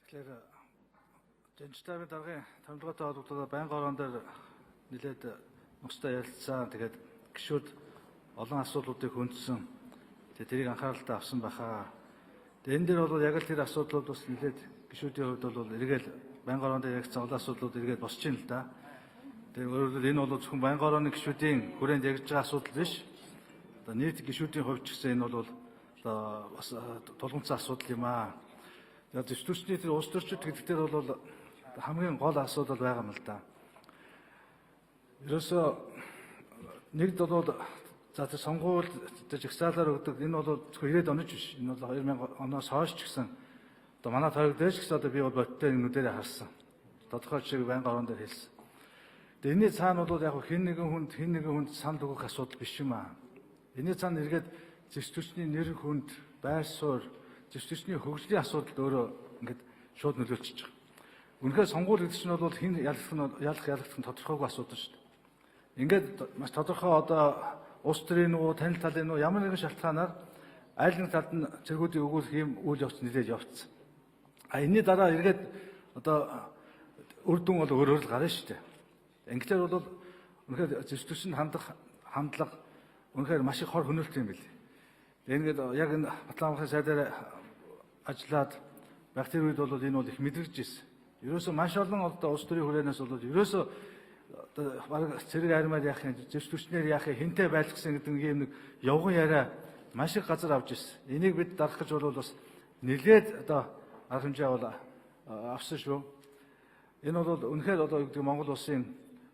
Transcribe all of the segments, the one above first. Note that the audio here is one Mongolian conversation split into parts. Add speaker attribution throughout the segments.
Speaker 1: Тэгэхээр Жанчтайны даргын томилгоотой холбогдоод байнгын орон дээр нэлээд нухстай ярилцсан. Тэгээд гишүүд олон асуудлуудыг хөндсөн. Тэгээд тэрийг анхааралтай авсан баха. Тэгээд энэ дээр бол яг л тэр асуудлууд бас нэлээд гишүүдийн хувьд бол эргээл байнгын орон дээр яригдсан олон асуудлууд эргээд босч ийн л да. Тэгээд өөрөөр энэ бол зөвхөн байнгын орны гишүүдийн хүрээнд яригдж байгаа асуудал биш. Одоо нийт гишүүдийн хувьд ч гэсэн энэ бол одоо бас тулгымцсан асуудал юм аа. Тэгээд дэвтүрчний тэр улс төрчид гэдэг дээр бол хамгийн гол асуудал байгаа юм л да. Ерөөсөө нэгд бол за тэр сонгуульд жагсаалаар өгдөг энэ бол зөвхөн 90-ад оны ч биш. Энэ бол 2000 оноос хойш ч гэсэн одоо манай тойрог дээр ч гэсэн одоо би бол бодтой нүдэрээ харсан. Тодорхой жишээг байнгын орон дээр хэлсэн. Тэгээд энэний цаана бол яг хэн нэгэн хүнд санал өгөх асуудал биш юм аа. Энэний цаана эргээд зэвсгчний нэр хүнд байр суурь зэвсгчний хөгжлийн асуудалд өөрөө ингээд шууд нөлөөлчихөж байгаа. Үнэхээр сонгуул гэдэг чинь бол хэн ялах нь тодорхойгүй асуудал шүү дээ. Ингээд маш тодорхой одоо улс төрийн уу, танил талын уу ямар нэгэн шалтгаанаар аль нэг талд нь цэргүүдийн өгүүлэх юм үйл явц нэлээд явцсан. Энэний дараа эргээд одоо үр дүн бол өөр л гарна шүү дээ. Ингээр бол үнэхээр зэвсгчэнд хандлага үнэхээр маш их хор хөнөөлт юм билээ. Ингээд яг энэ Батланбахын сайдаар ажиллаад байх тэр үед бол энэ бол их мэдрэгдэж ирсэн. Ерөөсөө маш олон одоо улс төрийн хүрээнээс бол ерөөсөө одоо баг цэрэг армаар яах юм, зэвсгчнэр яах юм, хинтээ байлгсан гэдэг нэг явган яриа маш их газар авч ирсэн. Энийг бид дарах гэж бол бас нэлээд одоо арга хэмжээ бол авсан шүү. Энэ бол үнэхээр одоо гэдэг Монгол улсын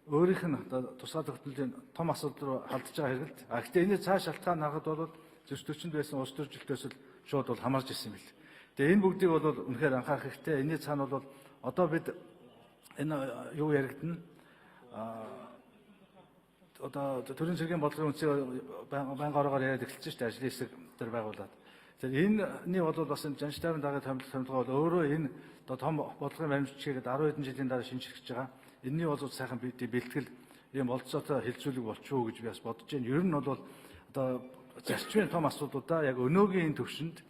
Speaker 1: өөрийнх нь одоо тусгай тогтнолын том асуудал руу халдж байгаа хэрэг л. Гэхдээ энэ цааш шалтгаан харахад бол зэвсгчэнд байсан улс төржилтөөс л шууд бол хамаарч ирсэн юм бэл. Тэгээ энэ бүгдийг бол үнэхээр анхаарах хэрэгтэй. Энэний цаана бол одоо бид энэ юу яригдана? Одоо төрийн цэргийн бодлогын үнцийг байнгын ороогоор яриад эхэлсэн шүү дээ. Ажлын хэсэг дээр байгуулад. Тэгэхээр энэний бол бас энэ Жанчтайны даргын томилгоо бол өөрөө энэ одоо том бодлогын баримтчгийг 10 хэдэн жилийн дараа шинжлэх гэж байгаа. Энэний бол сайхан бэлтгэл ийм болцоотой хилцүүлэг болчихоо гэж би бас бодож байна. Ер нь бол одоо зарчмын том асуудлуудаа яг өнөөгийн төвшөнд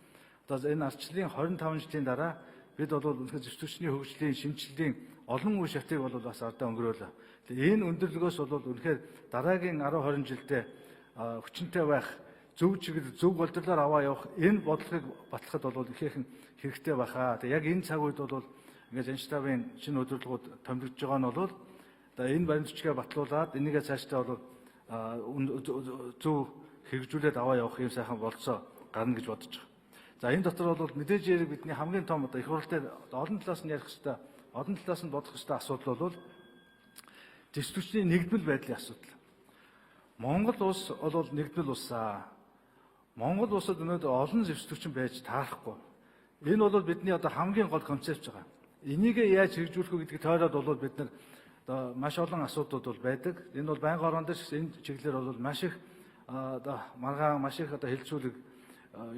Speaker 1: одоо энэ ардчлалын 25 жилийн дараа бид бол үнэхээр зэвсгчний хөгжлийн шинжилгээний олон үе шатыг бол бас ардаа өнгөрөөлөө. Тэгээ энэ өндөрлөгөөс бол үнэхээр дараагийн 10-20 жилдээ хүчинтэй байх, зөв чиглэл зөв боловсролоор аваа явах энэ бодлогыг батлахад бол ихээхэн хэрэгтэй байхаа. Тэгээ яг энэ цаг үед бол ингээд Жанчтайны шинэ удирдлагууд томилогдож байгаа нь бол одоо энэ баримтчгээ батлуулаад энийгээ цаашдаа бол зөв хэрэгжүүлээд аваа явах юм сайхан болцоо гарна гэж бодож байгаа. За энэ дотор бол мэдээж яриг бидний хамгийн том одоо их хурл дээр олон талаас нь ярих хэрэгтэй, олон талаас нь бодох хэрэгтэй асуудал бол зэвсгчний нэгдмэл байдлын асуудал. Монгол улс бол нэгдмэл улс аа. Монгол улсад өнөөдөр олон зэвсгчин байж таарахгүй. Энэ бол бидний одоо хамгийн гол концепц байгаа. Энийг яаж хэрэгжүүлэх вэ гэдгийг тойроод бол бид нар одоо маш олон асуудлууд бол байдаг. Энэ бол байнгын орон дээр энэ чиглэлээр бол маш их одоо маргаан маш их одоо хилцүүлэг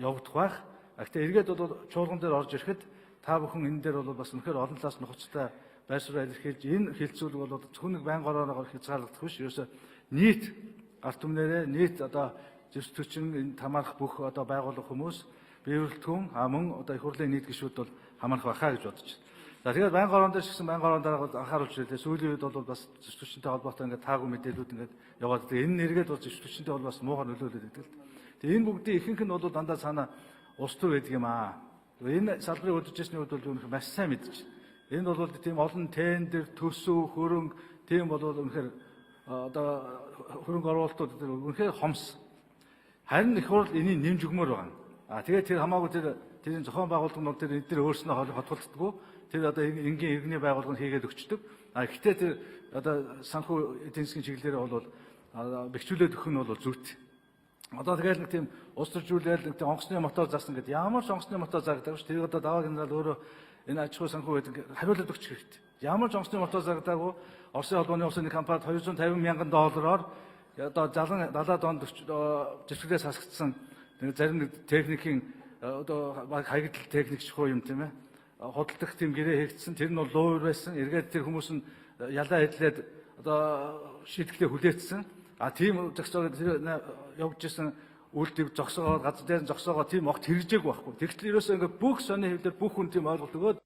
Speaker 1: явагдах байх. Гэхдээ эргээд бол чуулган дээр орж ирэхэд та бүхэн энэ дээр бол бас үнэхээр олон талаас нухацтай байр суурь илэрхийлж энэ хилцүүлэг бол зөвхөн нэг байнгын ороогоор хязгаарлагдах биш. Ерөөсөө нийт ард түмнэрээ нийт одоо зэвсгчин энэ хамаарах бүх одоо байгууллага хүмүүс биевэрлэлтгүн мөн одоо их хурлын нийт гишүүд бол хамаарах байхаа гэж бодож байна. За тэгээд байнгын орон дээр ч гэсэн байнгын орон дараа анхааруулж ирлээ. Сүүлийн үед бол бас зэвсгчтэй холбоотой ингээд таагүй мэдээлүүд ингээд яваад байгаа. Энэ нэргээд бол зэвсгчтэй бол бас муухай нөлөөлөд байдаг л. Тэгээд энэ бүгдийн ихэнх нь бол дандаа цаана улс төр гэдэг юм аа. Энэ салбарыг удирж ирсний үед бол үнэхээр маш сайн мэдж. Энэ бол тийм олон тендер, төсөв, хөрөнгө тийм бол үнэхээр одоо хөрөнгө оруулалтууд үнэхээр хомс. Харин их хурл энийг нэмж өгмөр байгаа. Тэгээд тэр хамаагүй тэрийн зохион байгуулалтнууд тэр эдгээр өөрснөө хотголцдоггүй. Тэр одоо энгийн иргэний байгууллагыг хийгээд өгчдөг. Гэхдээ тэр одоо санхүү эдийн засгийн чиглэлээр бол бэхжүүлээд өгөх нь бол зүйт. Одоо тэгэл нэг тийм улс төржүүлэл нэг тийм онгоцны мотор заасан гэдэг. Ямар ч онгоцны мотор заргадаг ш. Тэр одоо даваа генерал өөрөө энэ аж ахуй санхүү гэдэг хариулт өгч хэрэгтэй. Ямар ч онгоцны мотор заргадаагүй Оросын холбооны улсын нэг компанид $250 мянган одоо 70-70 онд зэвсгээс хасагдсан зарим нэг техникийн одоо хаягдл техник шихуу юм тийм ээ. Хөдөлтөх тийм гэрээ хийгдсэн. Тэр нь бол луур байсан. Эргээд тэр хүмүүс нь ялаа хэдлээд одоо шийдвэрлэлээ хүлээцсэн. Тийм зохицоод тэр явж исэн үйлдэл зогсоогоо газар дээр зогсоогоо тийм огт хэрэгжээгүй байхгүй. Тэгтэл ерөөсөө ингээд бүх сони хэвлэр бүх хүн тийм ойлголт өгөөд